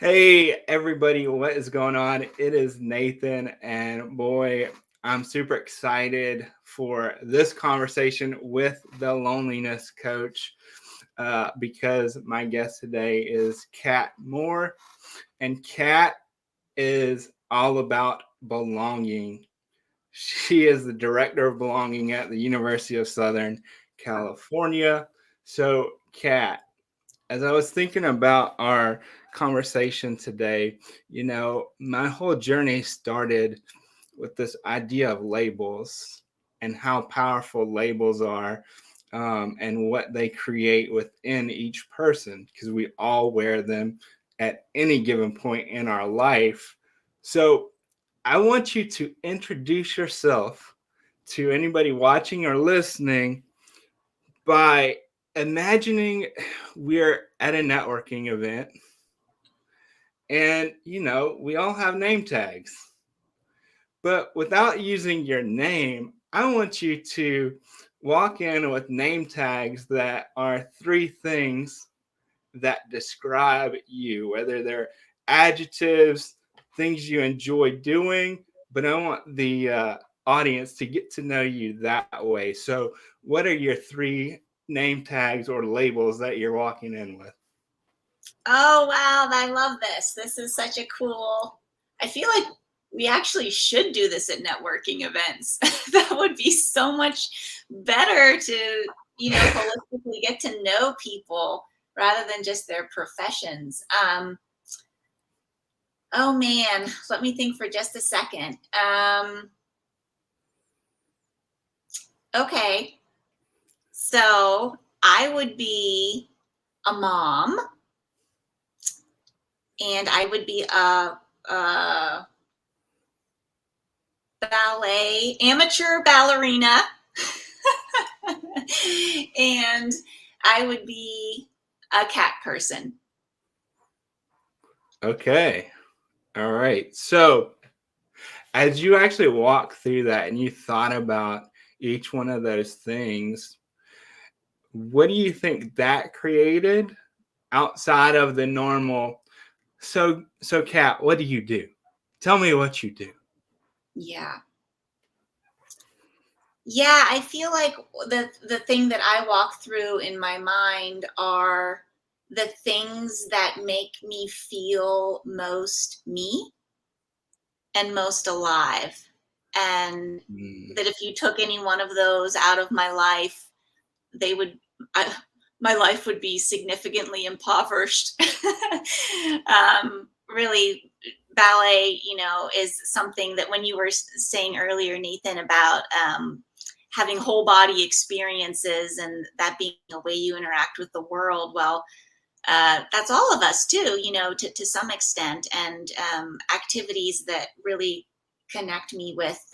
Hey, everybody, what is going on? It is Nathan, and boy, I'm super excited for this conversation with the loneliness coach because my guest today is Kat Moore, and Kat is all about belonging. She is the director of belonging at the University of Southern California. So, Kat, as I was thinking about our conversation today, my whole journey started with this idea of labels and how powerful labels are, and what they create within each person, because we all wear them at any given point in our life. So I want you to introduce yourself to anybody watching or listening by imagining we're at a networking event, and we all have name tags, but without using your name, I want you to walk in with name tags that are three things that describe you, whether they're adjectives, things you enjoy doing, but I want the audience to get to know you that way. So what are your three name tags or labels that you're walking in with? Oh, wow. I love this. This is such a cool. I feel like we actually should do this at networking events. That would be so much better to, holistically get to know people rather than just their professions. Oh man, let me think for just a second. Okay. So I would be a mom, and I would be a ballet, amateur ballerina, and I would be a cat person. Okay. All right. So as you actually walk through that and you thought about each one of those things, what do you think that created outside of the normal? So Kat, what do you do? Tell me what you do. Yeah. Yeah, I feel like the thing that I walk through in my mind are the things that make me feel most me and most alive. And Mm. that if you took any one of those out of my life, they would I, my life would be significantly impoverished. Really, ballet, is something that when you were saying earlier, Nathan, about having whole body experiences and that being a way you interact with the world. Well, that's all of us too, to some extent, and activities that really connect me with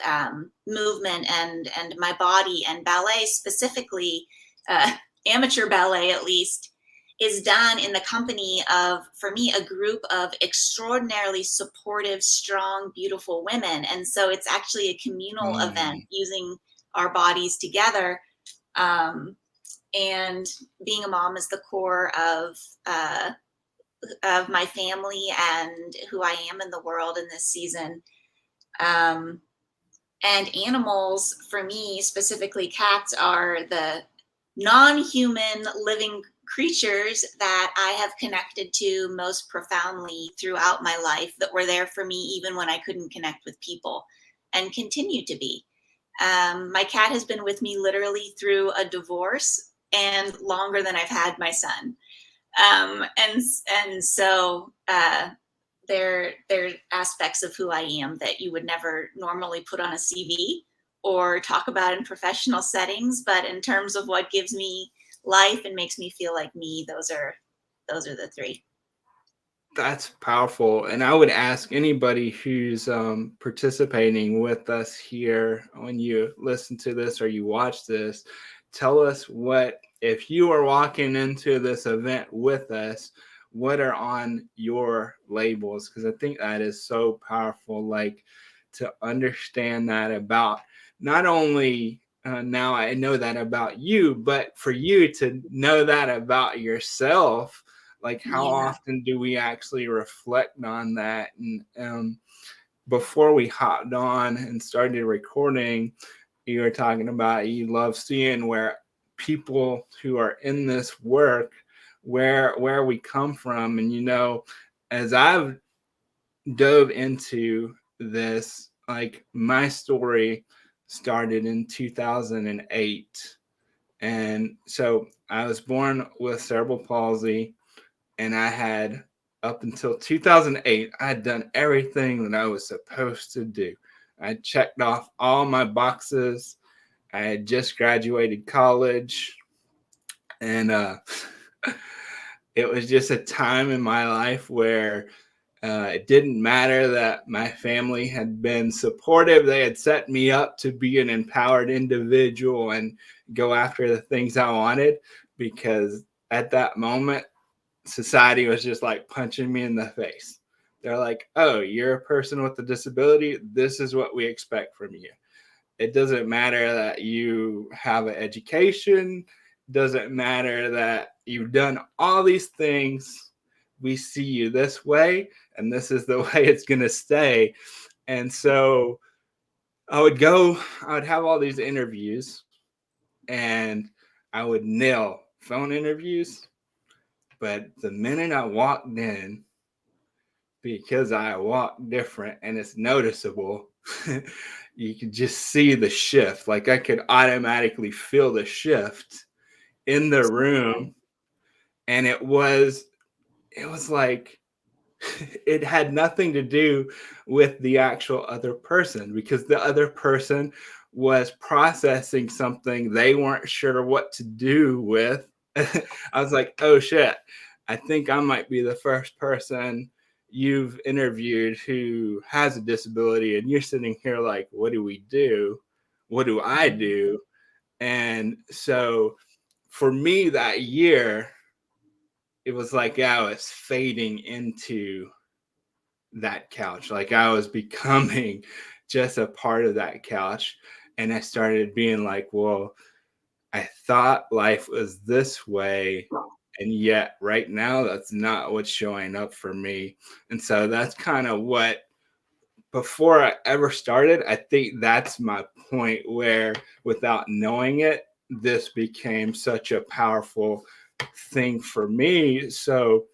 movement and my body, and ballet specifically, uh, amateur ballet at least, is done in the company of, for me, a group of extraordinarily supportive, strong, beautiful women. And so it's actually a communal event Mm. using our bodies together. Um, and being a mom is the core uh, of my family and who I am in the world in this season. Um, and animals, for me, specifically cats, are the non-human living creatures that I have connected to most profoundly throughout my life, that were there for me even when I couldn't connect with people, and continue to be. My cat has been with me literally through a divorce and longer than I've had my son. And so they're aspects of who I am that you would never normally put on a CV or talk about in professional settings. But in terms of what gives me life and makes me feel like me, those are the three. That's powerful. And I would ask anybody who's participating with us here, when you listen to this or you watch this, tell us what, if you are walking into this event with us, what are on your labels? Because I think that is so powerful. Like, to understand that about not only now I know that about you, but for you to know that about yourself, Like, how Yeah. often do we actually reflect on that? And before we hopped on and started recording, you were talking about you love seeing where people who are in this work, where we come from. And as I've dove into this, like, my story started in 2008. And so I was born with cerebral palsy, and I had, up until 2008, I had done everything that I was supposed to do. I checked off all my boxes. I had just graduated college, and it was just a time in my life where it didn't matter that my family had been supportive. They had set me up to be an empowered individual and go after the things I wanted, because at that moment, society was just like punching me in the face. They're like, oh, you're a person with a disability. This is what we expect from you. It doesn't matter that you have an education, doesn't matter that you've done all these things. We see you this way, and this is the way it's going to stay. And so I would have all these interviews, and I would nail phone interviews. But the minute I walked in, because I walk different and it's noticeable, you could just see the shift. Like, I could automatically feel the shift in the room. And it was like, it had nothing to do with the actual other person, because the other person was processing something they weren't sure what to do with. I was like, oh shit, I think I might be the first person you've interviewed who has a disability, and you're sitting here like, what do we do? What do I do? And so for me that year, it was like I was fading into that couch. Like, I was becoming just a part of that couch. And I started being like, well, I thought life was this way. And yet, right now, that's not what's showing up for me. And so that's kind of what, before I ever started, I think that's my point where, without knowing it, this became such a powerful thing for me. So,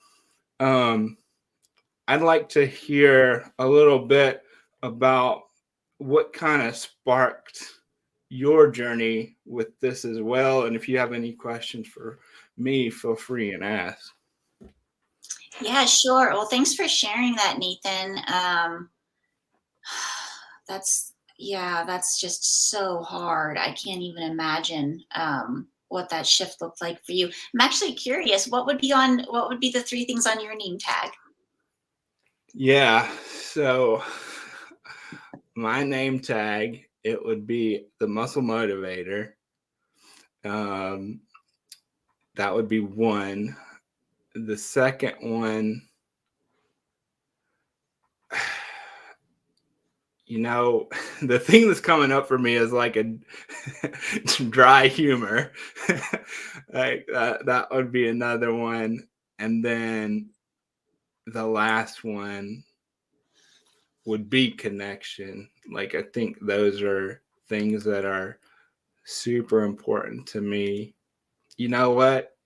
um, I'd like to hear a little bit about what kind of sparked your journey with this as well. And if you have any questions for me, feel free and ask. Yeah, sure. Well, thanks for sharing that, Nathan. That's just so hard. I can't even imagine what that shift looked like for you. I'm actually curious, what would be the three things on your name tag? Yeah. So, my name tag, it would be the muscle motivator. Um, that would be one. The second one, the thing that's coming up for me is like a dry humor. Like, that would be another one. And then the last one would be connection. Like, I think those are things that are super important to me. You know what?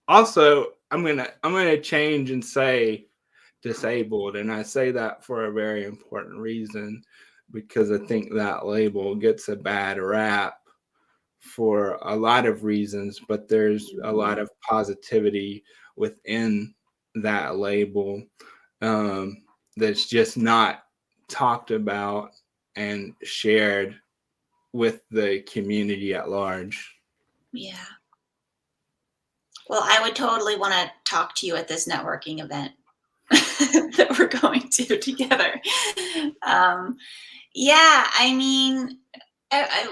Also, I'm gonna change and say disabled, and I say that for a very important reason, because I think that label gets a bad rap for a lot of reasons, but there's a lot of positivity within that label, um, that's just not talked about and shared with the community at large. Yeah. Well, I would totally want to talk to you at this networking event that we're going to together. Um, yeah, I mean,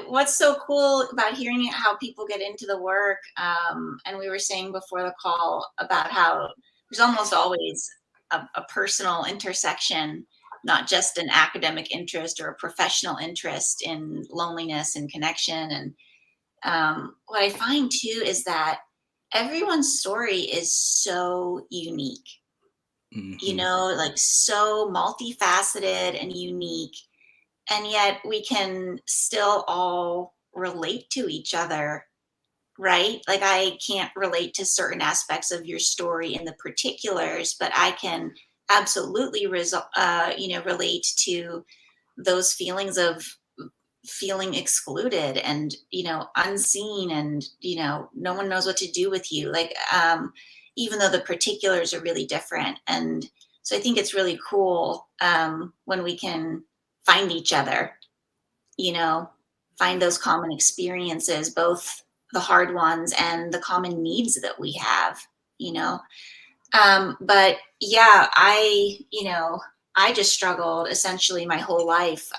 what's so cool about hearing how people get into the work, and we were saying before the call about how there's almost always a personal intersection, not just an academic interest or a professional interest in loneliness and connection. And what I find too is that everyone's story is so unique, Mm-hmm. like so multifaceted and unique. And yet we can still all relate to each other, right? Like I can't relate to certain aspects of your story in the particulars, but I can absolutely relate to those feelings of feeling excluded and unseen, and no one knows what to do with you, like even though the particulars are really different. And so I think it's really cool when we can find each other, you know find those common experiences, both the hard ones and the common needs that we have, you know but yeah, I just struggled essentially my whole life.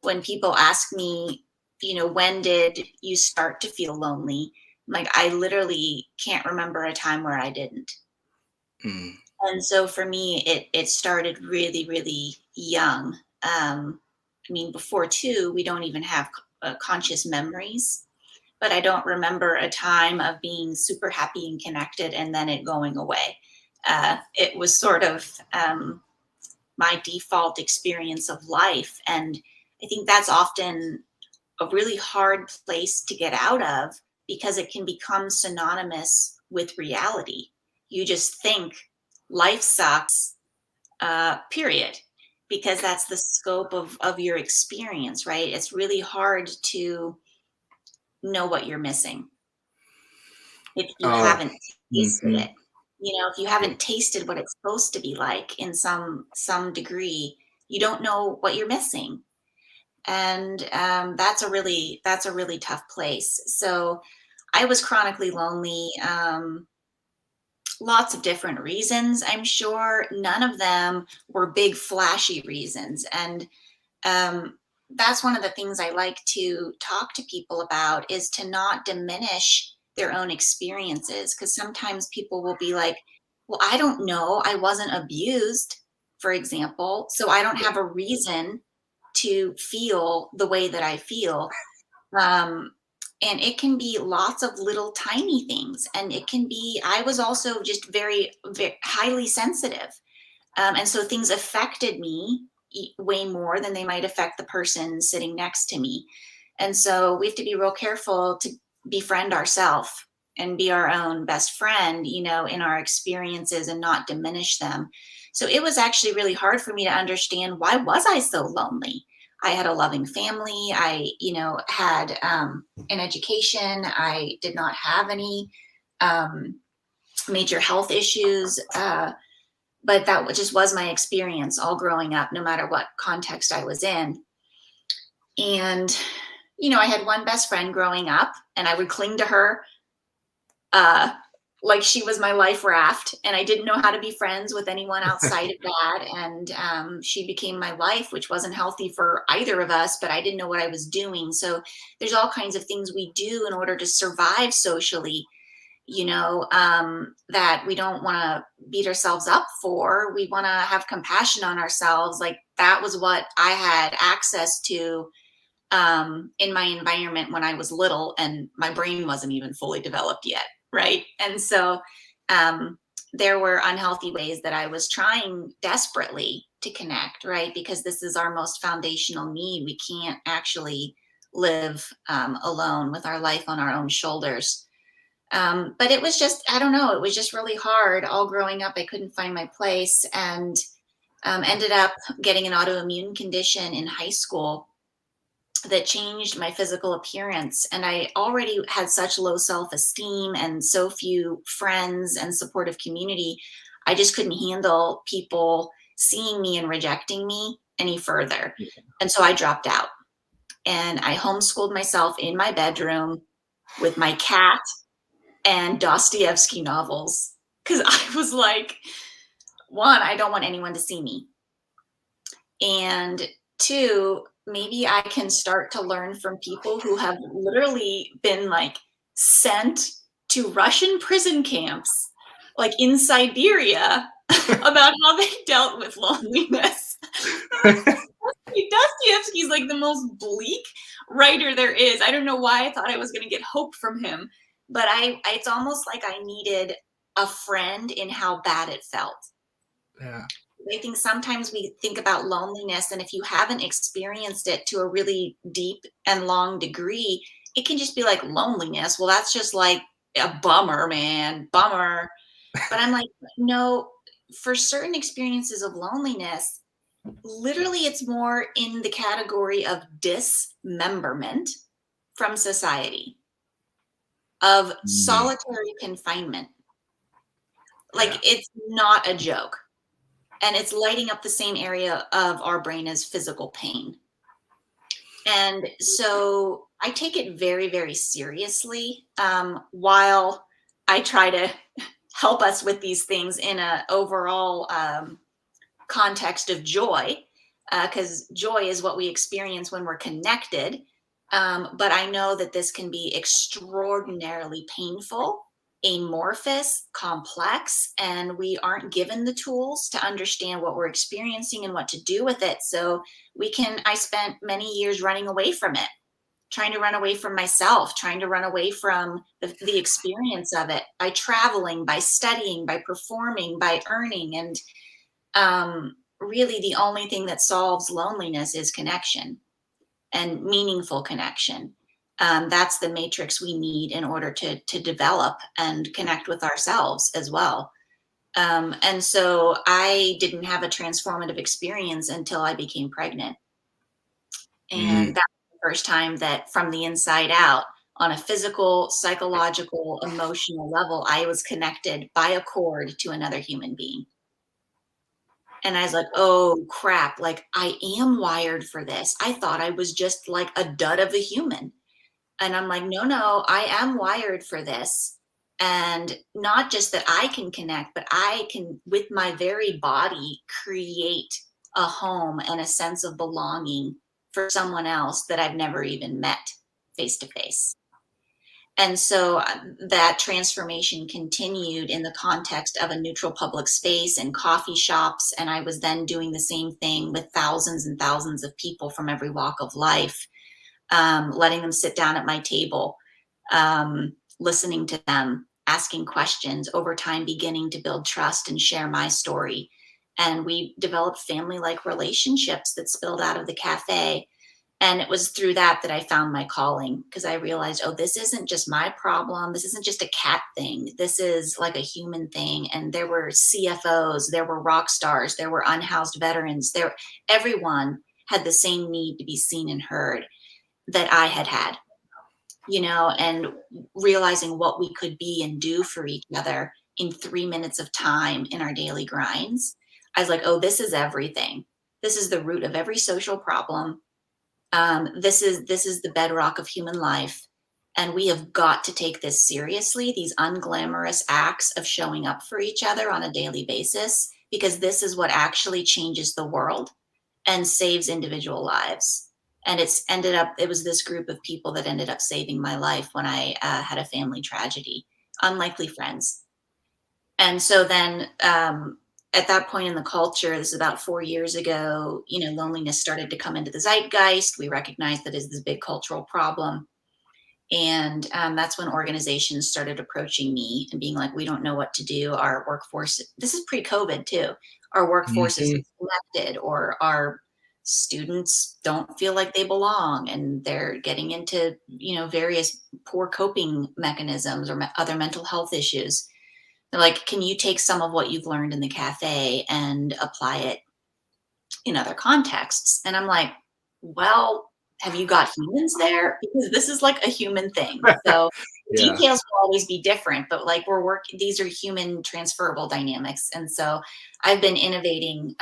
When people ask me, when did you start to feel lonely? Like, I literally can't remember a time where I didn't. Mm. And so for me, it started really, really young. I mean, before two, we don't even have conscious memories, but I don't remember a time of being super happy and connected and then it going away. It was sort of my default experience of life. And I think that's often a really hard place to get out of, because it can become synonymous with reality. You just think life sucks, period, because that's the scope of your experience, right? It's really hard to know what you're missing if you Oh, haven't tasted mm-hmm. it. If you haven't tasted what it's supposed to be like in some degree, you don't know what you're missing. And that's a really tough place. So I was chronically lonely, lots of different reasons, I'm sure. None of them were big flashy reasons. And that's one of the things I like to talk to people about, is to not diminish their own experiences. Because sometimes people will be like, well, I don't know, I wasn't abused, for example, so I don't have a reason to feel the way that I feel. um, and it can be lots of little tiny things, and it can be, I was also just very, very highly sensitive, and so things affected me way more than they might affect the person sitting next to me. And so we have to be real careful to befriend ourselves and be our own best friend, in our experiences, and not diminish them. So it was actually really hard for me to understand, why was I so lonely? I had a loving family. I, had an education. I did not have any um, major health issues. But that just was my experience all growing up, no matter what context I was in. And, I had one best friend growing up, and I would cling to her uh, like she was my life raft. And I didn't know how to be friends with anyone outside of that. And she became my life, which wasn't healthy for either of us, but I didn't know what I was doing. So there's all kinds of things we do in order to survive socially, that we don't want to beat ourselves up for. We want to have compassion on ourselves. Like, that was what I had access to in my environment when I was little, and my brain wasn't even fully developed yet. Right. And so there were unhealthy ways that I was trying desperately to connect, right? Because this is our most foundational need. We can't actually live alone with our life on our own shoulders. But it was just, I don't know, it was just really hard. All growing up, I couldn't find my place, and ended up getting an autoimmune condition in high school that changed my physical appearance. And I already had such low self-esteem and so few friends and supportive community. I just couldn't handle people seeing me and rejecting me any further. And so I dropped out, and I homeschooled myself in my bedroom with my cat and Dostoevsky novels, because I was like, one, I don't want anyone to see me. And two, maybe I can start to learn from people who have literally been like sent to Russian prison camps, like in Siberia, about how they dealt with loneliness. Dostoevsky's like the most bleak writer there is. I don't know why I thought I was going to get hope from him, but it's almost like I needed a friend in how bad it felt. Yeah. I think sometimes we think about loneliness, and if you haven't experienced it to a really deep and long degree, it can just be like loneliness. Well, that's just like a bummer, man, bummer. But I'm like, no, for certain experiences of loneliness, literally it's more in the category of dismemberment from society, of Mm. solitary confinement. Like Yeah. it's not a joke. And it's lighting up the same area of our brain as physical pain. And so I take it very, very seriously, while I try to help us with these things in a overall context of joy, because joy is what we experience when we're connected. But I know that this can be extraordinarily painful, amorphous, complex, and we aren't given the tools to understand what we're experiencing and what to do with it. So I spent many years running away from it, trying to run away from myself, trying to run away from the experience of it by traveling, by studying, by performing, by earning. And really the only thing that solves loneliness is connection and meaningful connection. That's the matrix we need in order to develop and connect with ourselves as well. And so I didn't have a transformative experience until I became pregnant. Mm. And that was the first time that from the inside out, on a physical, psychological, emotional level, I was connected by a cord to another human being. And I was like, "Oh, crap, like, I am wired for this. I thought I was just, like, a dud of a human." And I'm like, "No, no, I am wired for this." And not just that I can connect, but I can, with my very body, create a home and a sense of belonging for someone else that I've never even met face to face. And so that transformation continued in the context of a neutral public space and coffee shops. And I was then doing the same thing with thousands and thousands of people from every walk of life, letting them sit down at my table, listening to them, asking questions, over time beginning to build trust and share my story. And we developed family like relationships that spilled out of the cafe. And it was through that that I found my calling, because I realized, oh, this isn't just my problem. This isn't just a cat thing. This is like a human thing. And there were CFOs, there were rock stars, there were unhoused veterans. Everyone had the same need to be seen and heard that I had had, and realizing what we could be and do for each other in 3 minutes of time in our daily grinds. I was like, oh, this is everything. This is the root of every social problem. This is the bedrock of human life, and we have got to take this seriously, these unglamorous acts of showing up for each other on a daily basis, because this is what actually changes the world and saves individual lives. And it was this group of people that ended up saving my life when I had a family tragedy. Unlikely friends. And so then, at that point in the culture, this is about 4 years ago, loneliness started to come into the zeitgeist. We recognized that as this big cultural problem. And that's when organizations started approaching me and being like, we don't know what to do. Our workforce, this is pre-COVID too, our workforce is Mhm. disconnected, or our students don't feel like they belong, and they're getting into, various poor coping mechanisms or other mental health issues. They're like, can you take some of what you've learned in the cafe and apply it in other contexts? And I'm like, well, have you got humans there? Because this is like a human thing. So the Yeah. details will always be different, but like these are human transferable dynamics. And so I've been innovating,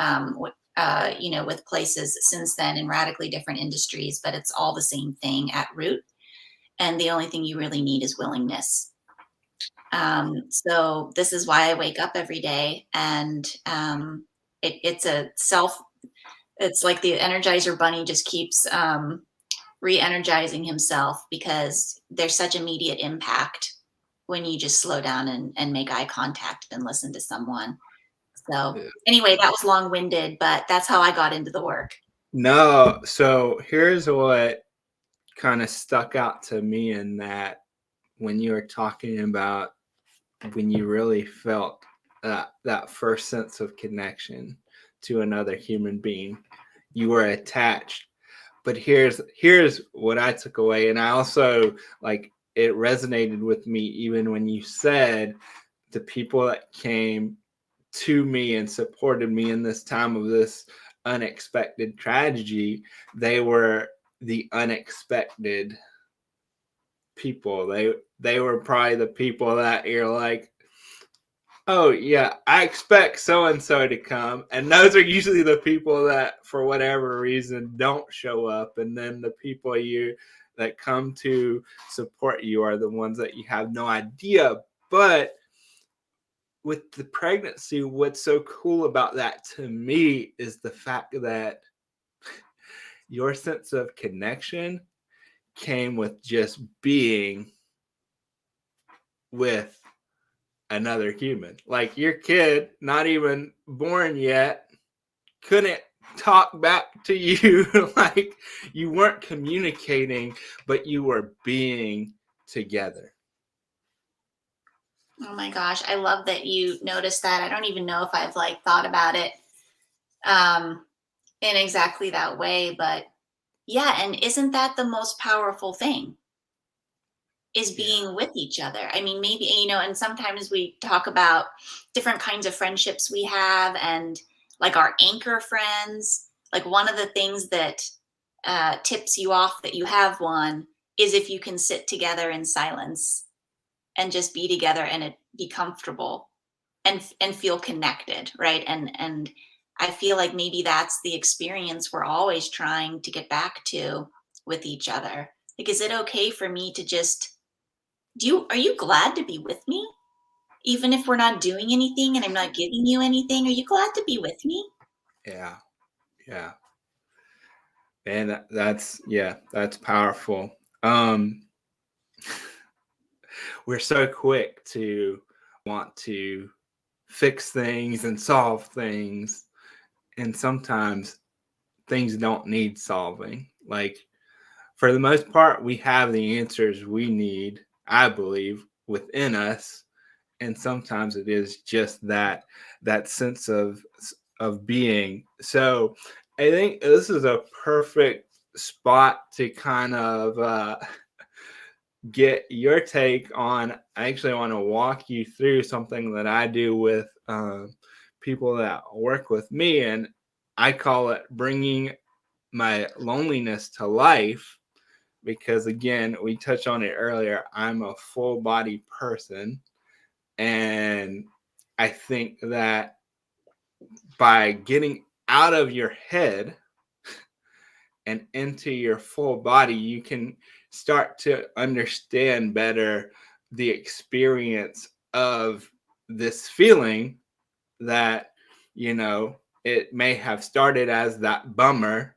with places since then in radically different industries, but it's all the same thing at root. And the only thing you really need is willingness. So this is why I wake up every day, and it's it's like the Energizer Bunny just keeps re-energizing himself, because there's such immediate impact when you just slow down and make eye contact and listen to someone. So Yeah. anyway, that was long-winded, but that's how I got into the work. No, so here's what kind of stuck out to me in that when you were talking about when you really felt that first sense of connection to another human being. You were attached. But here's what I took away, and I also like it resonated with me even when you said the people that came to me and supported me in this time of this unexpected tragedy, they were the unexpected people. They were probably the people that you're like, oh yeah, I expect so and so to come, and those are usually the people that, for whatever reason, don't show up, and then the people you that come to support you are the ones that you have no idea. But with the pregnancy, what's so cool about that to me is the fact that your sense of connection came with just being with another human. Like your kid, not even born yet, couldn't talk back to you. Like you weren't communicating, but you were being together. Oh my gosh, I love that you noticed that. I don't even know if I've like thought about it um in exactly that way, but yeah, and isn't that the most powerful thing? Is Yeah. being with each other. I mean, maybe, and sometimes we talk about different kinds of friendships we have and like our anchor friends. Like one of the things that tips you off that you have one is if you can sit together in silence and just be together and be comfortable and feel connected, right? And I feel like maybe that's the experience we're always trying to get back to with each other. Like, is it okay for me to just are you glad to be with me? Even if we're not doing anything and I'm not giving you anything, are you glad to be with me? Yeah. Yeah. And that's powerful. Um we're so quick to want to fix things and solve things, and sometimes things don't need solving. Like for the most part, we have the answers we need, I believe, within us, and sometimes it is just that sense of being. So I think this is a perfect spot to kind of get your take on. I actually want to walk you through something that I do with people that work with me, and I call it bringing my loneliness to life. Because again, we touched on it earlier, I'm a full body person, and I think that by getting out of your head and into your full body, you can start to understand better the experience of this feeling that, it may have started as that bummer,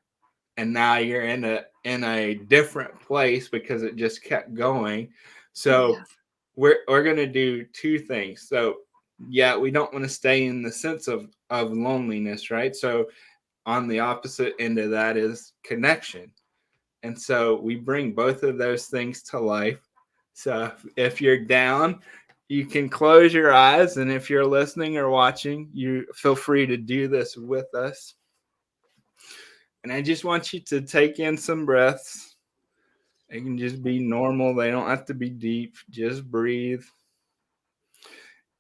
and now you're in a different place because it just kept going. So Yeah. we're going to do two things. So yeah, we don't want to stay in the sense of loneliness, right? So on the opposite end of that is connection. And so we bring both of those things to life. So if you're down, you can close your eyes. And if you're listening or watching, you feel free to do this with us. And I just want you to take in some breaths. They can just be normal, they don't have to be deep. Just breathe.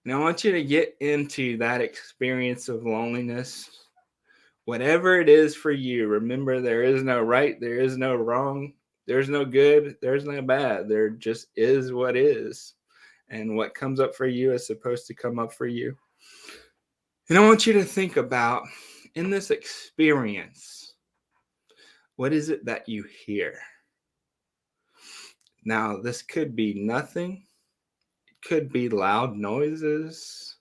And I want you to get into that experience of loneliness. Whatever it is for you, remember there is no right, there is no wrong, there's no good, there's no bad. There just is what is. And what comes up for you is supposed to come up for you. And I want you to think about, in this experience, what is it that you hear? Now, this could be nothing, it could be loud noises,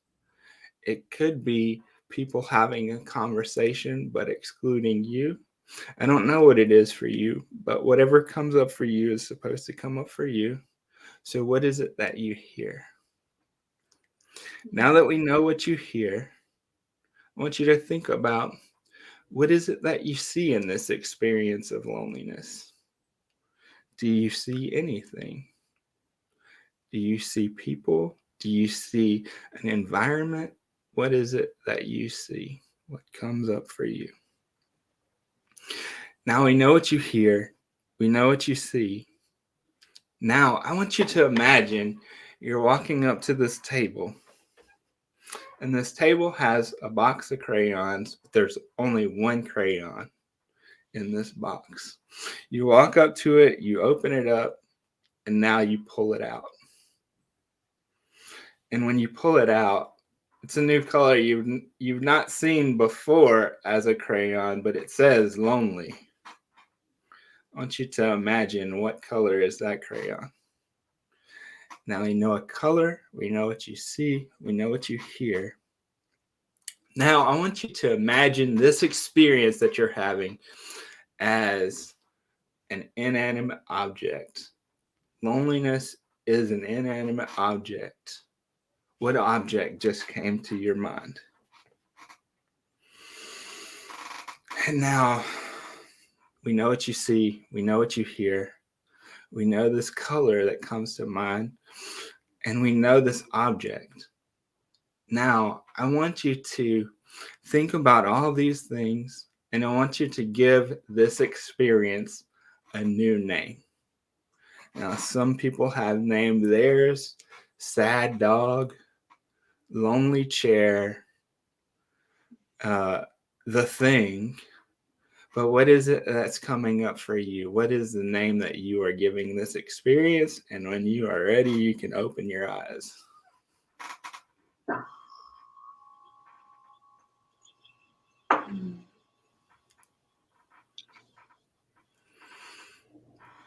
it could be people having a conversation but excluding you. I don't know what it is for you, but whatever comes up for you is supposed to come up for you. So, what is it that you hear? Now that we know what you hear, I want you to think about, what is it that you see in this experience of loneliness? Do you see anything? Do you see people? Do you see an environment? What is it that you see? What comes up for you? Now we know what you hear. We know what you see. Now I want you to imagine you're walking up to this table, and this table has a box of crayons, but there's only one crayon in this box. You walk up to it, you open it up, and now you pull it out. And when you pull it out, it's a new color you've not seen before as a crayon, but it says lonely. I want you to imagine what color is that crayon. Now we know a color, we know what you see, we know what you hear. Now I want you to imagine this experience that you're having as an inanimate object. Loneliness is an inanimate object. What object just came to your mind? And now we know what you see, we know what you hear, we know this color that comes to mind, and we know this object. Now, I want you to think about all these things, and I want you to give this experience a new name. Now, some people have named theirs sad dog, lonely chair, the thing. But what is it that's coming up for you? What is the name that you are giving this experience? And when you are ready, you can open your eyes.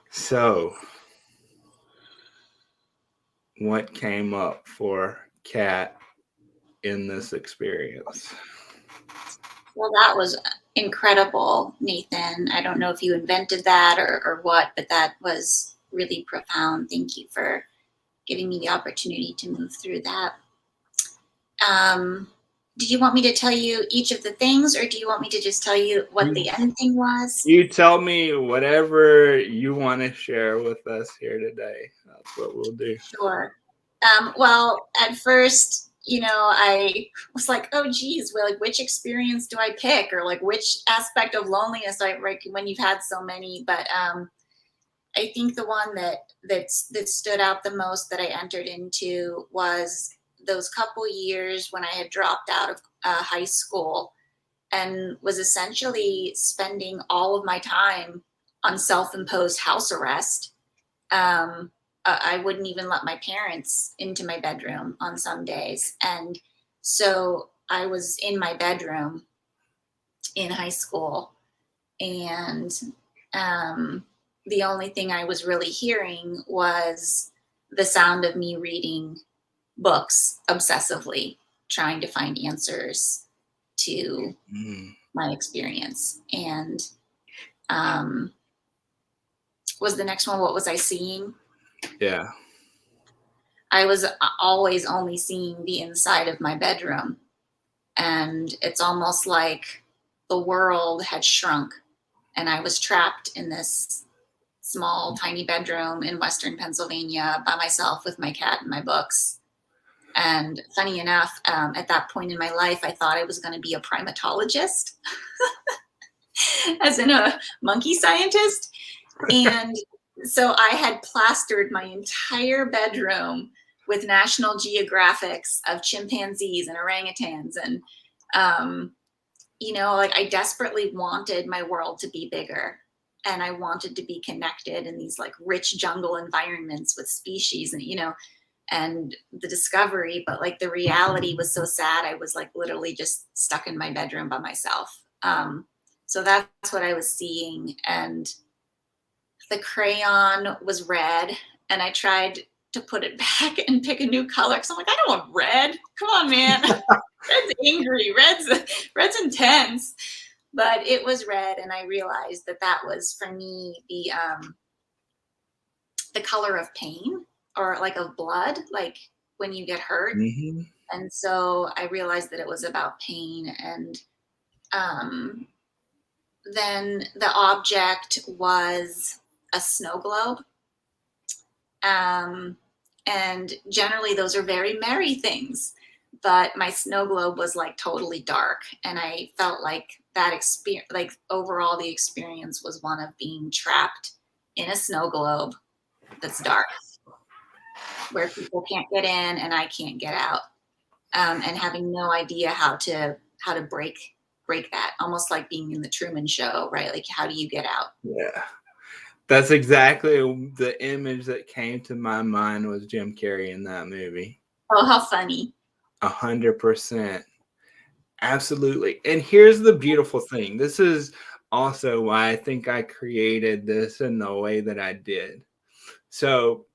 So, what came up for Kat in this experience? Well, that was incredible, Nathan. I don't know if you invented that or what, but that was really profound. Thank you for giving me the opportunity to move through that. Do you want me to tell you each of the things, or do you want me to just tell you what the end thing was? You tell me whatever you want to share with us here today. That's what we'll do. Sure. Well, at first, I was like, oh, geez, well, like, which experience do I pick, or like which aspect of loneliness do I like when you've had so many? But I think the one that stood out the most that I entered into was those couple years when I had dropped out of high school and was essentially spending all of my time on self-imposed house arrest. I wouldn't even let my parents into my bedroom on some days. And so I was in my bedroom in high school, and the only thing I was really hearing was the sound of me reading books obsessively, trying to find answers to my experience. And was the next one, what was I seeing? Yeah. I was always only seeing the inside of my bedroom. And it's almost like the world had shrunk and I was trapped in this small, tiny bedroom in Western Pennsylvania by myself with my cat and my books. And funny enough, at that point in my life, I thought I was going to be a primatologist, as in a monkey scientist. And so I had plastered my entire bedroom with National Geographics of chimpanzees and orangutans. And, like I desperately wanted my world to be bigger. And I wanted to be connected in these like rich jungle environments with species and the discovery. But like the reality was so sad. I was like literally just stuck in my bedroom by myself. So that's what I was seeing. And the crayon was red, and I tried to put it back and pick a new color because I'm like, I don't want red. Come on, man. Red's angry. Red's intense. But it was red, and I realized that was for me the color of pain, or like of blood, like when you get hurt. Mm-hmm. And so I realized that it was about pain. And then the object was a snow globe. And generally those are very merry things. But my snow globe was like totally dark. And I felt like that experience, like overall, the experience was one of being trapped in a snow globe that's dark, where people can't get in and I can't get out, and having no idea how to break that. Almost like being in the Truman Show, right? Like, how do you get out? Yeah. That's exactly the image that came to my mind was Jim Carrey in that movie. Oh, how funny. 100%. Absolutely. And here's the beautiful thing. This is also why I think I created this in the way that I did. So,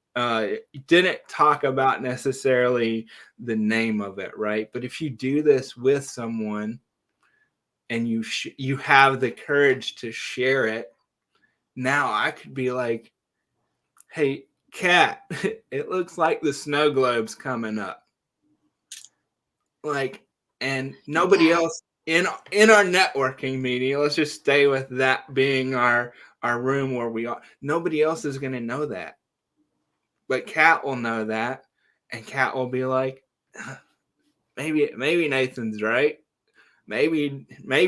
didn't talk about necessarily the name of it, right? But if you do this with someone and you have the courage to share it, now I could be like, "Hey, Kat, it looks like the snow globe's coming up." Like, and nobody Yeah. else in our networking meeting, let's just stay with that being our room where we are. Nobody else is going to know that. But Kat will know that, and Kat will be like, maybe Nathan's right. Maybe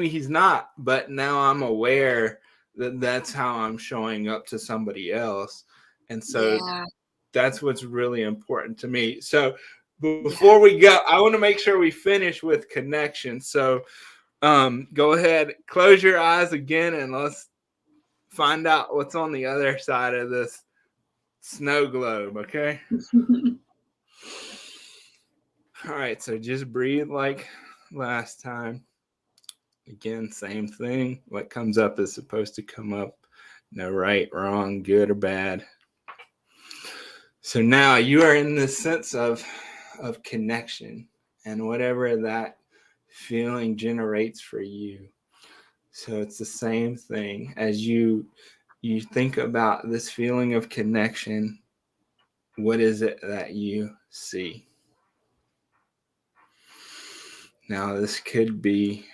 he's not, but now I'm aware that that's how I'm showing up to somebody else. And so Yeah. that's what's really important to me. So Yeah. before we go, I want to make sure we finish with connection. So go ahead, close your eyes again, and let's find out what's on the other side of this snow globe, okay? All right, so just breathe like last time. Again, same thing. What comes up is supposed to come up. No right, wrong, good or bad. So now you are in this sense of connection and whatever that feeling generates for you. So it's the same thing as you think about this feeling of connection. What is it that you see? Now this could be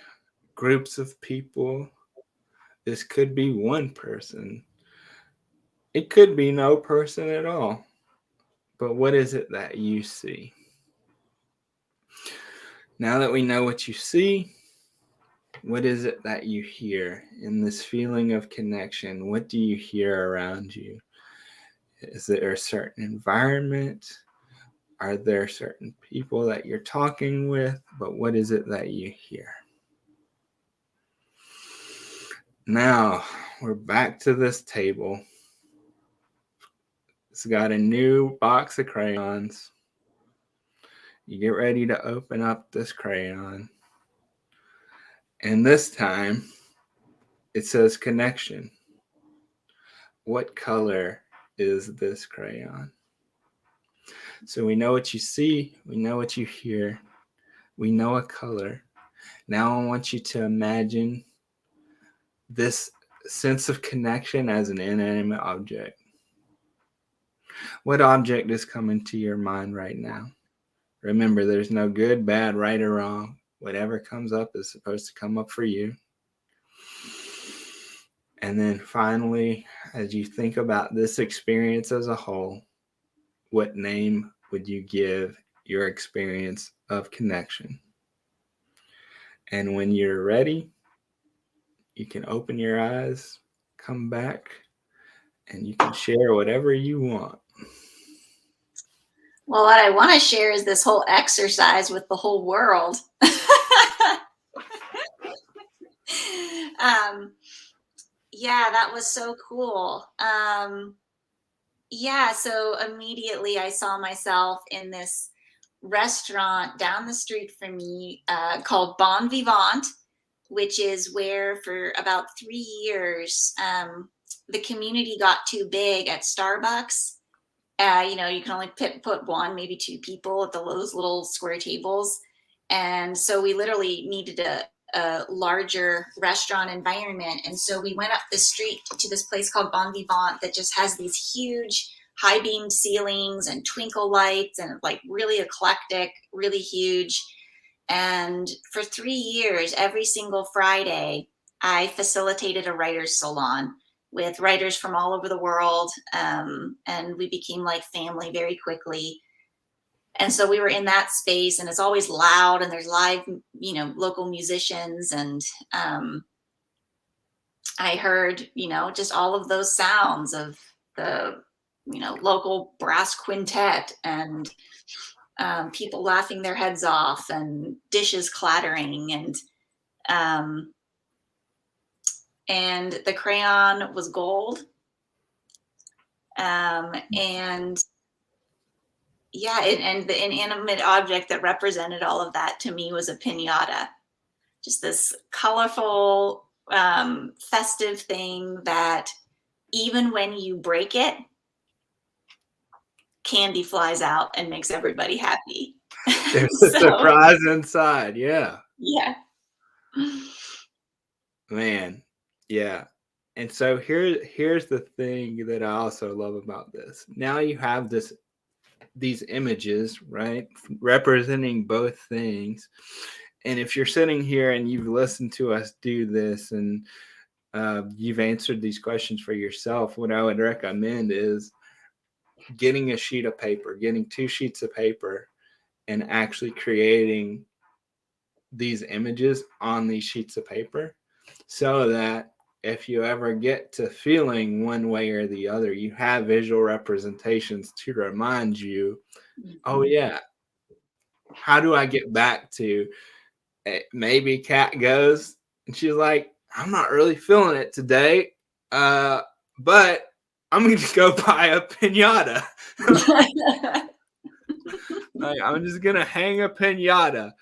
groups of people. This could be one person. It could be no person at all. But what is it that you see? Now that we know what you see, what is it that you hear in this feeling of connection? What do you hear around you? Is there a certain environment? Are there certain people that you're talking with? But what is it that you hear? Now we're back to this table. It's got a new box of crayons. You get ready to open up this crayon. And this time it says connection. What color is this crayon? So we know what you see, we know what you hear, we know a color. Now I want you to imagine this sense of connection as an inanimate object. What object is coming to your mind right now? Remember, there's no good, bad, right, or wrong. Whatever comes up is supposed to come up for you. And then finally, as you think about this experience as a whole, what name would you give your experience of connection? And when you're ready, you can open your eyes, come back, and you can share whatever you want. Well, what I want to share is this whole exercise with the whole world. um, yeah, that was so cool. Yeah, so immediately I saw myself in this restaurant down the street from me, called Bon Vivant, which is where for about 3 years, the community got too big at Starbucks. You can only put one, maybe two people at those little square tables. And so we literally needed a larger restaurant environment. And so we went up the street to this place called Bon Vivant that just has these huge high beam ceilings and twinkle lights and like really eclectic, really huge. And for 3 years, every single Friday, I facilitated a writer's salon. with writers from all over the world. And we became like family very quickly. And so we were in that space, and it's always loud, and there's live, local musicians. And I heard, just all of those sounds of the, local brass quintet, and people laughing their heads off, and dishes clattering, um, and the crayon was gold. And yeah, and the inanimate object that represented all of that to me was a piñata, just this colorful, festive thing that even when you break it, candy flies out and makes everybody happy. There's a So surprise inside. Yeah. yeah. Man. Yeah. And so here's the thing that I also love about this. Now you have these images, right? Representing both things. And if you're sitting here and you've listened to us do this, and you've answered these questions for yourself, what I would recommend is getting a sheet of paper, getting 2 sheets of paper, and actually creating these images on these sheets of paper, so that if you ever get to feeling one way or the other, you have visual representations to remind you, oh yeah, how do I get back to maybe Kat goes and she's like, I'm not really feeling it today, but I'm going to go buy a piñata. Like, I'm just going to hang a piñata,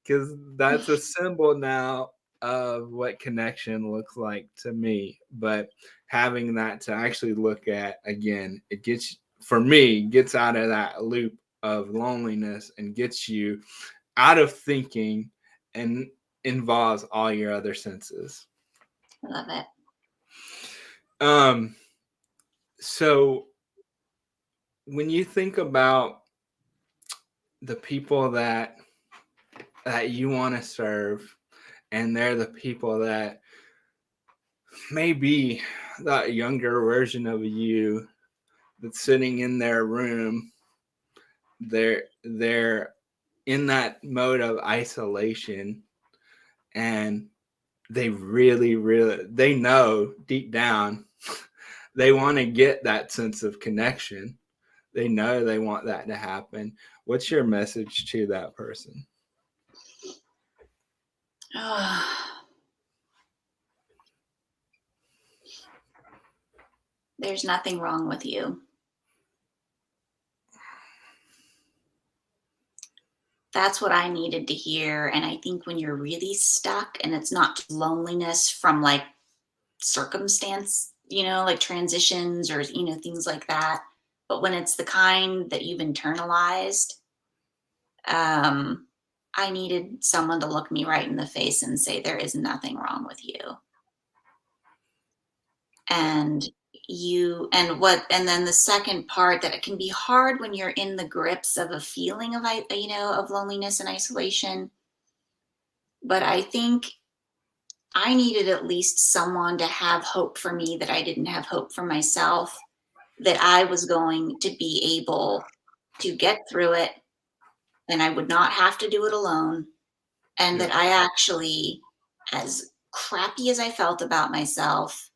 because that's a symbol now of what connection looks like to me. But having that to actually look at again, it gets, for me, gets out of that loop of loneliness and gets you out of thinking and involves all your other senses. I love it. So when you think about the people that you want to serve, and they're the people that maybe that younger version of you that's sitting in their room, they're in that mode of isolation, and they they know deep down they want to get that sense of connection. They know they want that to happen. What's your message to that person? There's nothing wrong with you. That's what I needed to hear. And I think when you're really stuck, and it's not loneliness from like circumstance, like transitions or, things like that, but when it's the kind that you've internalized, I needed someone to look me right in the face and say, there is nothing wrong with you. And and then the second part, that it can be hard when you're in the grips of a feeling of, of loneliness and isolation. But I think I needed at least someone to have hope for me that I didn't have hope for myself, that I was going to be able to get through it, and I would not have to do it alone. And that I actually, as crappy as I felt about myself,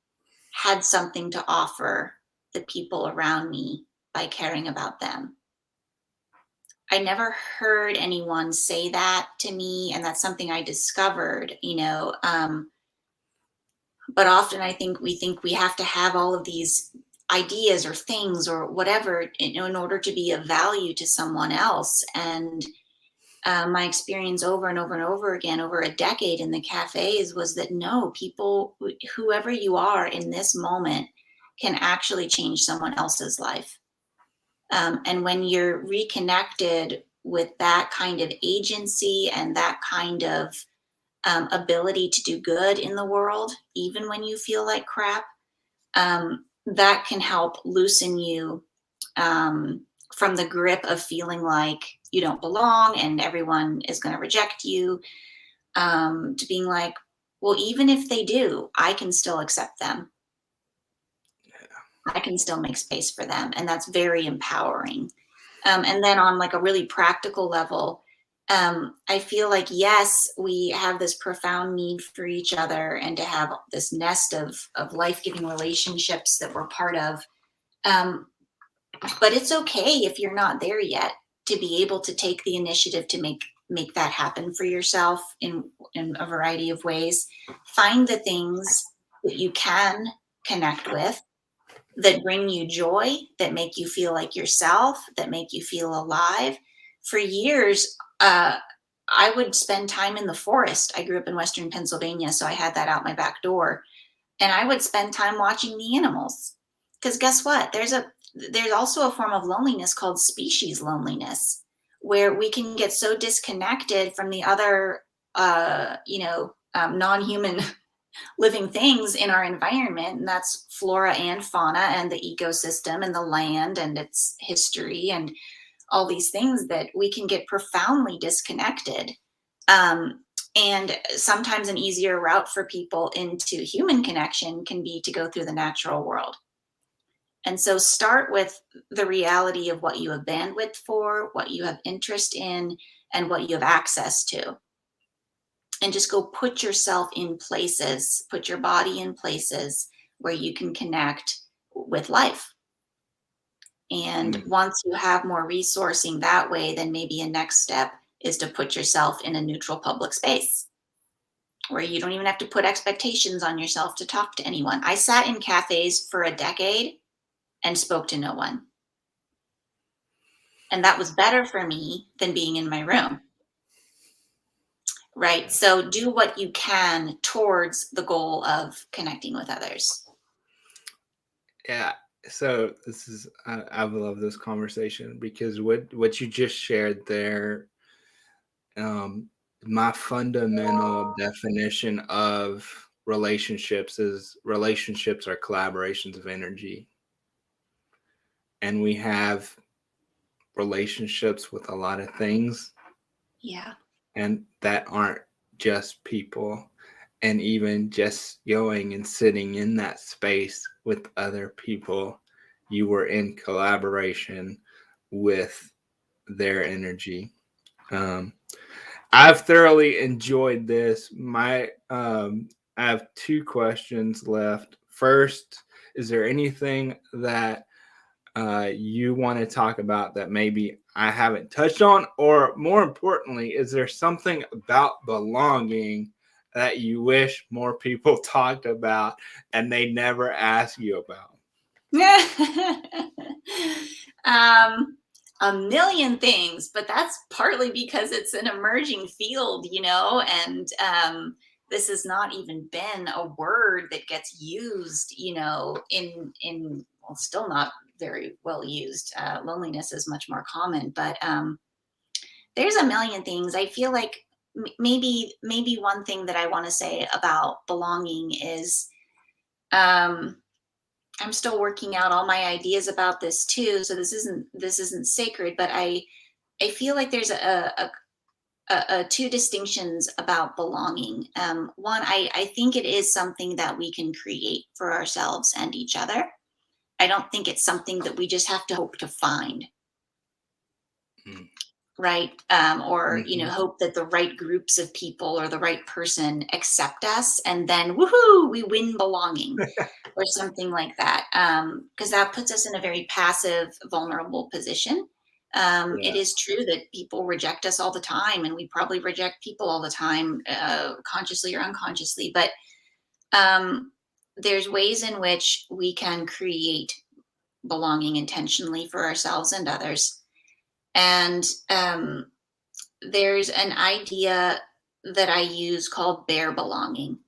had something to offer the people around me by caring about them. I never heard anyone say that to me, and that's something I discovered, but often I think we have to have all of these ideas or things or whatever in order to be of value to someone else. And my experience over and over and over again, over a decade in the cafes, was that no, people, whoever you are in this moment, can actually change someone else's life. And when you're reconnected with that kind of agency and that kind of ability to do good in the world, even when you feel like crap, that can help loosen you from the grip of feeling like you don't belong and everyone is going to reject you, to being like, well, even if they do, I can still accept them. I can still make space for them. And that's very empowering. And then on like a really practical level, I feel like, yes, we have this profound need for each other and to have this nest of life-giving relationships that we're part of. Um, but it's okay if you're not there yet to be able to take the initiative to make that happen for yourself in a variety of ways. Find the things that you can connect with that bring you joy, that make you feel like yourself, that make you feel alive. For years, I would spend time in the forest. I grew up in Western Pennsylvania, so I had that out my back door. And I would spend time watching the animals. Because guess what? There's also a form of loneliness called species loneliness, where we can get so disconnected from the other, non-human living things in our environment, and that's flora and fauna and the ecosystem and the land and its history and all these things, that we can get profoundly disconnected. And sometimes an easier route for people into human connection can be to go through the natural world. And so start with the reality of what you have bandwidth for, what you have interest in, and what you have access to. And just go put yourself in places, put your body in places where you can connect with life. And once you have more resourcing that way, then maybe a next step is to put yourself in a neutral public space where you don't even have to put expectations on yourself to talk to anyone. I sat in cafes for a decade and spoke to no one. And that was better for me than being in my room. Right. So do what you can towards the goal of connecting with others. Yeah. So this is I love this conversation because what you just shared there, my fundamental definition of relationships is relationships are collaborations of energy. And we have relationships with a lot of things. Yeah. And that aren't just people. And even just going and sitting in that space with other people, you were in collaboration with their energy. I've thoroughly enjoyed this. I have two questions left. First, is there anything that you want to talk about that maybe I haven't touched on? Or more importantly, is there something about belonging that you wish more people talked about and they never ask you about? A million things, but that's partly because it's an emerging field, and this has not even been a word that gets used, well, still not very well used. Loneliness is much more common, but there's a million things. I feel like maybe one thing that I want to say about belonging is, I'm still working out all my ideas about this too, so this isn't sacred, but I feel like there's a two distinctions about belonging. One, I think it is something that we can create for ourselves and each other. I don't think it's something that we just have to hope to find, Mm. right? Or Mhm. hope that the right groups of people or the right person accept us, and then woohoo, we win belonging. Or something like that, because that puts us in a very passive, vulnerable position. It Yeah. is true that people reject us all the time, and we probably reject people all the time, consciously or unconsciously. But there's ways in which we can create belonging intentionally for ourselves and others. And there's an idea that I use called bare belonging.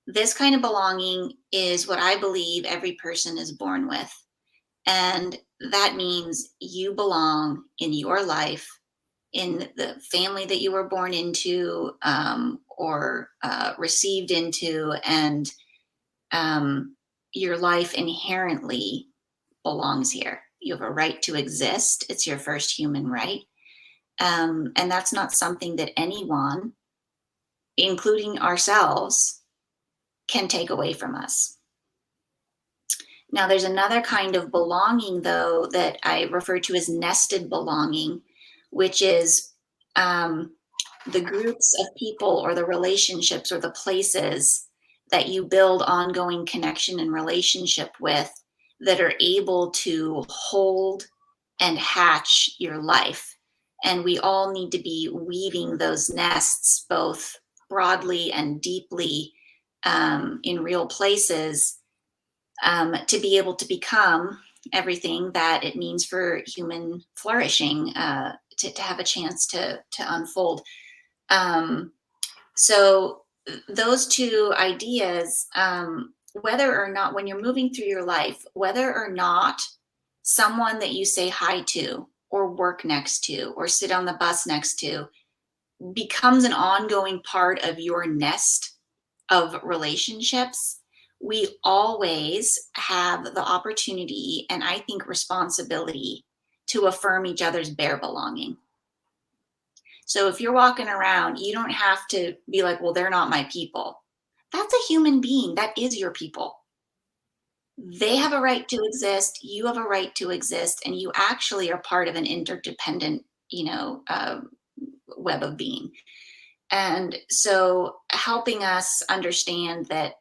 This kind of belonging is what I believe every person is born with. And that means you belong in your life, in the family that you were born into, or received into, and your life inherently belongs here. You have a right to exist. It's your first human right. And that's not something that anyone, including ourselves, can take away from us. Now, there's another kind of belonging, though, that I refer to as nested belonging, which is the groups of people or the relationships or the places that you build ongoing connection and relationship with that are able to hold and hatch your life. And we all need to be weaving those nests both broadly and deeply in real places to be able to become everything that it means for human flourishing, to have a chance to unfold. Um, so those two ideas, whether or not when you're moving through your life, whether or not someone that you say hi to or work next to or sit on the bus next to becomes an ongoing part of your nest of relationships, we always have the opportunity and I think responsibility to affirm each other's bare belonging. So if you're walking around, you don't have to be like, well, they're not my people. That's a human being. That is your people. They have a right to exist. You have a right to exist. And you actually are part of an interdependent, web of being. And so helping us understand that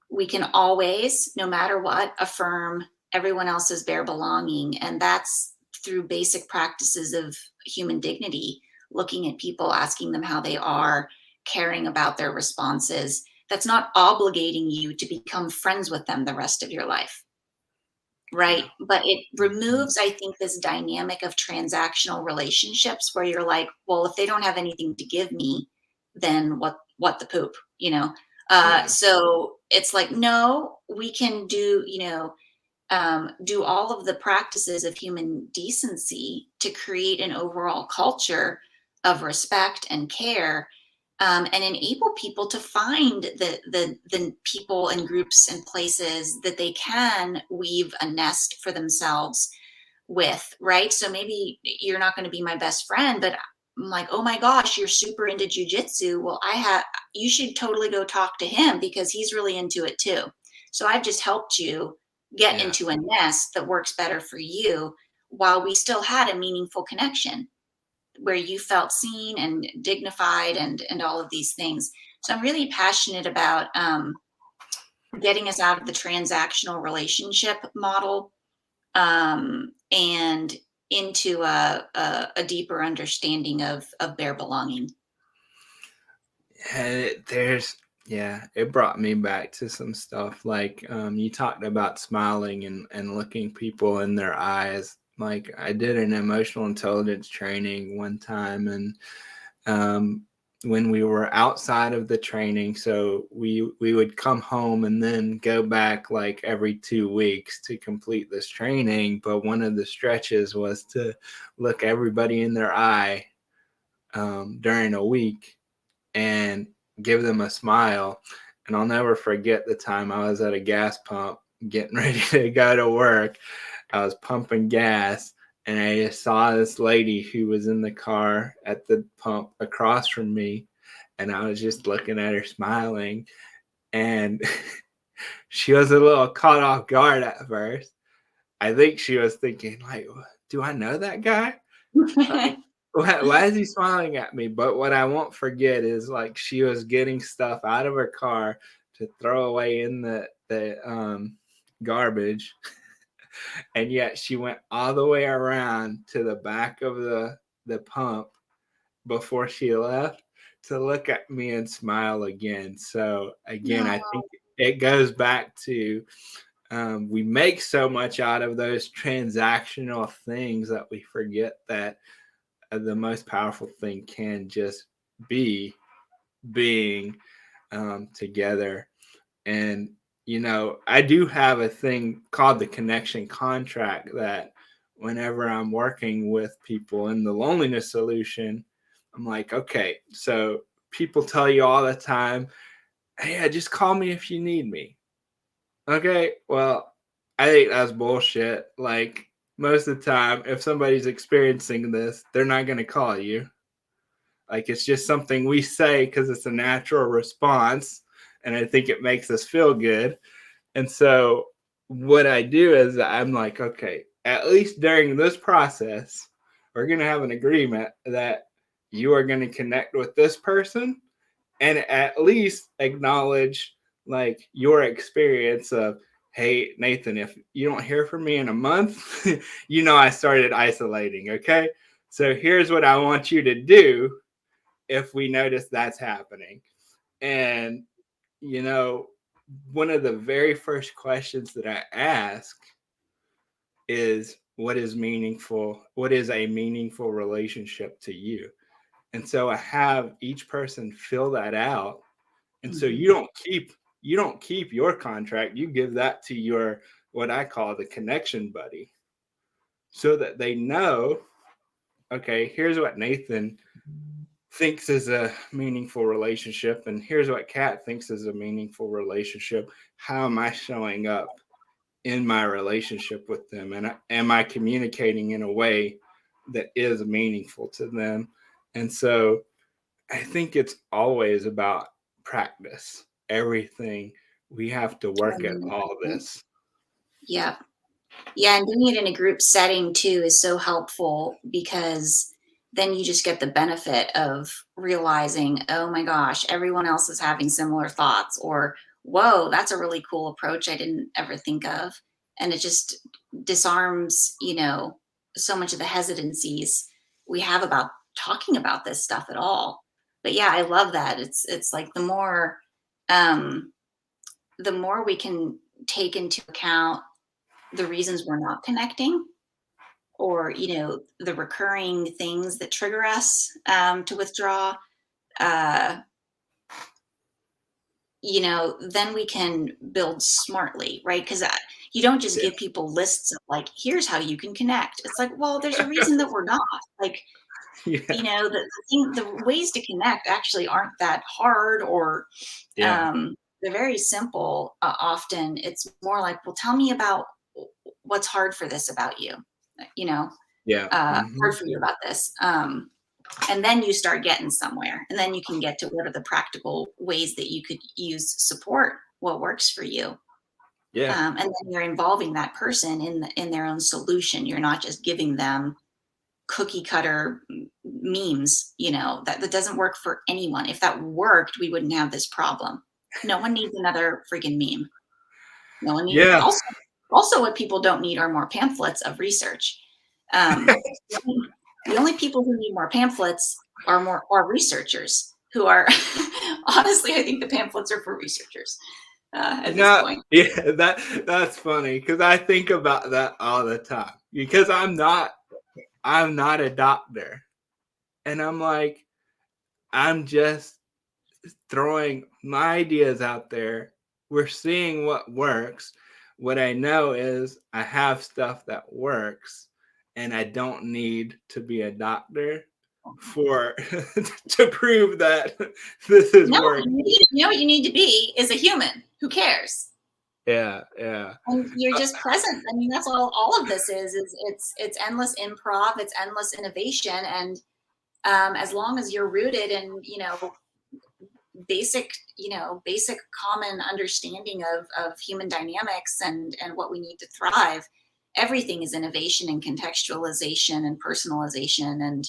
we can always, no matter what, affirm everyone else's bare belonging. And that's through basic practices of human dignity, looking at people, asking them how they are, caring about their responses. That's not obligating you to become friends with them the rest of your life. Right. Yeah. But it removes, I think, this dynamic of transactional relationships where you're like, well, if they don't have anything to give me, then what the poop, you know? Yeah. So it's like, no, we can do, do all of the practices of human decency to create an overall culture of respect and care, and enable people to find the people and groups and places that they can weave a nest for themselves with, right? So maybe you're not going to be my best friend, but I'm like, oh my gosh, you're super into jujitsu. Well, you should totally go talk to him because he's really into it too. So I've just helped you get Yeah. into a nest that works better for you while we still had a meaningful connection where you felt seen and dignified and all of these things. So I'm really passionate about getting us out of the transactional relationship model, and into a deeper understanding of bare belonging. It brought me back to some stuff like you talked about smiling and looking people in their eyes. Like I did an emotional intelligence training one time, and when we were outside of the training, so we would come home and then go back like every 2 weeks to complete this training. But one of the stretches was to look everybody in their eye during a week and give them a smile. And I'll never forget the time I was at a gas pump getting ready to go to work. I was pumping gas and I just saw this lady who was in the car at the pump across from me. And I was just looking at her smiling. And she was a little caught off guard at first. I think she was thinking, like, do I know that guy? Like, why is he smiling at me? But what I won't forget is like she was getting stuff out of her car to throw away in the garbage, and yet she went all the way around to the back of the pump before she left to look at me and smile again. So again, I No. think it goes back to we make so much out of those transactional things that we forget that the most powerful thing can just be being together. And, I do have a thing called the connection contract that whenever I'm working with people in the loneliness solution, I'm like, okay, so people tell you all the time, hey, just call me if you need me. Okay, well, I think that's bullshit. Like, most of the time, if somebody's experiencing this, they're not going to call you. Like it's just something we say because it's a natural response, and I think it makes us feel good. And so what I do is I'm like, okay, at least during this process, we're going to have an agreement that you are going to connect with this person and at least acknowledge like your experience of, hey, Nathan, if you don't hear from me in a month, I started isolating. Okay. So here's what I want you to do if we notice that's happening. And, you know, one of the very first questions that I ask is, what is a meaningful relationship to you? And so I have each person fill that out. And so Mhm. you don't keep your contract, you give that to your, what I call the connection buddy, so that they know, okay, here's what Nathan thinks is a meaningful relationship, and here's what Kat thinks is a meaningful relationship. How am I showing up in my relationship with them, and am I communicating in a way that is meaningful to them? And so I think it's always about practice. Everything, we have to work at all 100%. this. Yeah. Yeah, and doing it in a group setting too is so helpful because then you just get the benefit of realizing, oh my gosh, everyone else is having similar thoughts, or whoa, that's a really cool approach I didn't ever think of. And it just disarms, so much of the hesitancies we have about talking about this stuff at all. But yeah, I love that. It's like um the more we can take into account the reasons we're not connecting, or the recurring things that trigger us to withdraw, uh, then we can build smartly, right? Because you don't just Yeah. give people lists of like, here's how you can connect. It's like, well, there's a reason that we're not like, Yeah. the ways to connect actually aren't that hard, or Yeah. they're very simple. Often it's more like, well, tell me about what's hard for this about you, you know Yeah. hard for you about this. And then you start getting somewhere. And then you can get to what are the practical ways that you could use support, what works for you. Yeah. And then you're involving that person in their own solution. You're not just giving them cookie cutter memes, that doesn't work for anyone. If that worked, we wouldn't have this problem. No one needs another freaking meme. No one needs Yeah. also what people don't need are more pamphlets of research. The only people who need more pamphlets are researchers who are honestly, I think the pamphlets are for researchers at this No, point. yeah, that's funny because I think about that all the time because I'm not a doctor, and I'm like, I'm just throwing my ideas out there. We're seeing what works. What I know is I have stuff that works, and I don't need to be a doctor for to prove that this is No, working. what you need to be is a human who cares. Yeah, yeah, And you're just present. I mean, that's all of this is it's endless improv, it's endless innovation. And as long as you're rooted in, basic, basic common understanding of human dynamics and what we need to thrive, everything is innovation and contextualization and personalization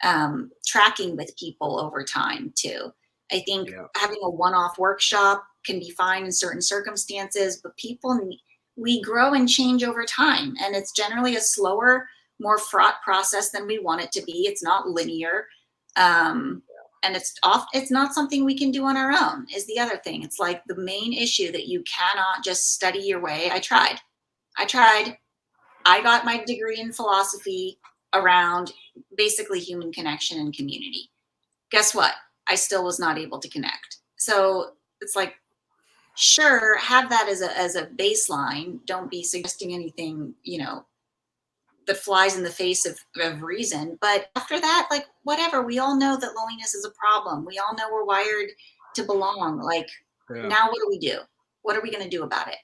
and tracking with people over time too. I think yeah, having a one-off workshop can be fine in certain circumstances, but we grow and change over time, and it's generally a slower, more fraught process than we want it to be. It's not linear. Um, and it's not something we can do on our own, is the other thing. It's like the main issue that you cannot just study your way. I tried. I got my degree in philosophy around basically human connection and community. Guess what? I still was not able to connect. So it's like, sure, have that as a baseline. Don't be suggesting anything, that flies in the face of reason. But after that, like, whatever, we all know that loneliness is a problem. We all know we're wired to belong. Like, yeah, now what do we do? What are we going to do about it?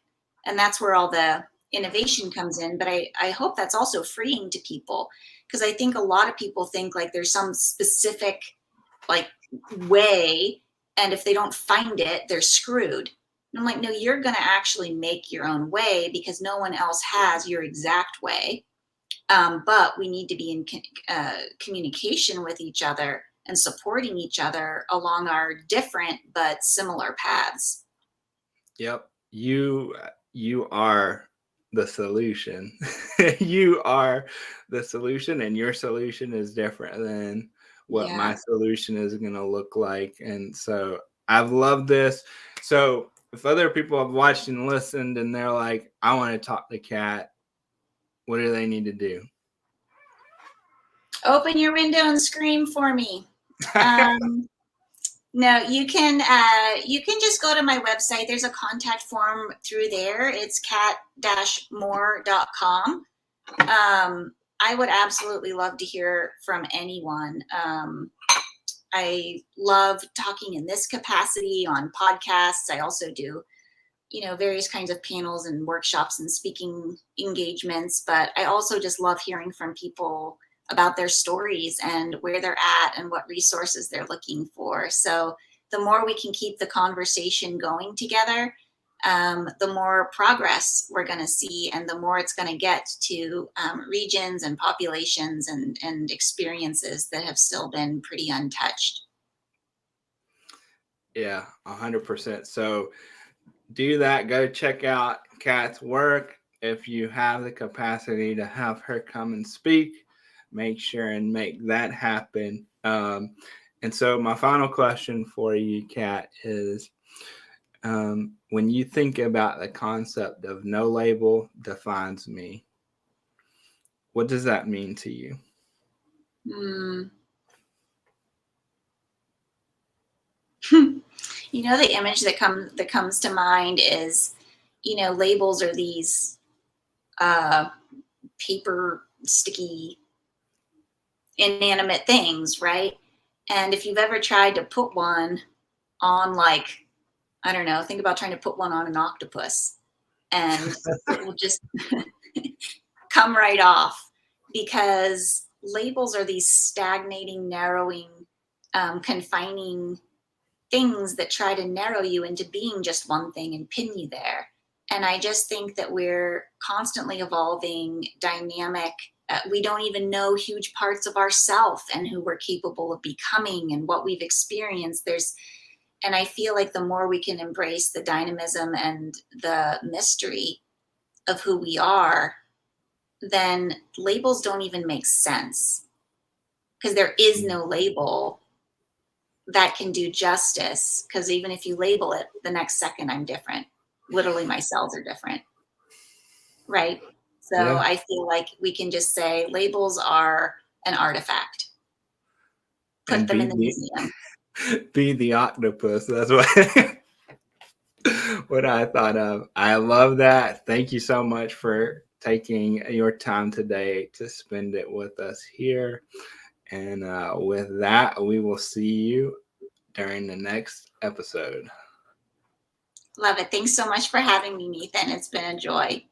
And that's where all the innovation comes in. But I hope that's also freeing to people, because I think a lot of people think like there's some specific like way, and if they don't find it, they're screwed. I'm like, no, you're going to actually make your own way because no one else has your exact way. But we need to be in communication with each other and supporting each other along our different but similar paths. Yep. You are the solution. You are the solution, and your solution is different than what Yeah. my solution is going to look like. And so I've loved this. So if other people have watched and listened and they're like, I want to talk to Kat, what do they need to do? Open your window and scream for me. No, you can just go to my website. There's a contact form through there. It's cat-more.com. I would absolutely love to hear from anyone. I love talking in this capacity on podcasts. I also do, various kinds of panels and workshops and speaking engagements, but I also just love hearing from people about their stories and where they're at and what resources they're looking for. So the more we can keep the conversation going together, the more progress we're going to see, and the more it's going to get to regions and populations and experiences that have still been pretty untouched. Yeah, 100%. So do that. Go check out Kat's work. If you have the capacity to have her come and speak, make sure and make that happen. And so my final question for you, Kat, is when you think about the concept of no label defines me, what does that mean to you? The image that comes to mind is, labels are these paper sticky inanimate things, right? And if you've ever tried to put one on, like, I don't know, think about trying to put one on an octopus, and it will just come right off, because labels are these stagnating, narrowing, confining things that try to narrow you into being just one thing and pin you there. And I just think that we're constantly evolving, dynamic. We don't even know huge parts of ourselves and who we're capable of becoming and what we've experienced. And I feel like the more we can embrace the dynamism and the mystery of who we are, then labels don't even make sense, because there is no label that can do justice. Because even if you label it, the next second I'm different. Literally, my cells are different, right? So Yeah. I feel like we can just say labels are an artifact. Put And them in the museum. be the octopus. That's what what I thought of. I love that. Thank you so much for taking your time today to spend it with us here. And with that, we will see you during the next episode. Love it. Thanks so much for having me, Nathan. It's been a joy.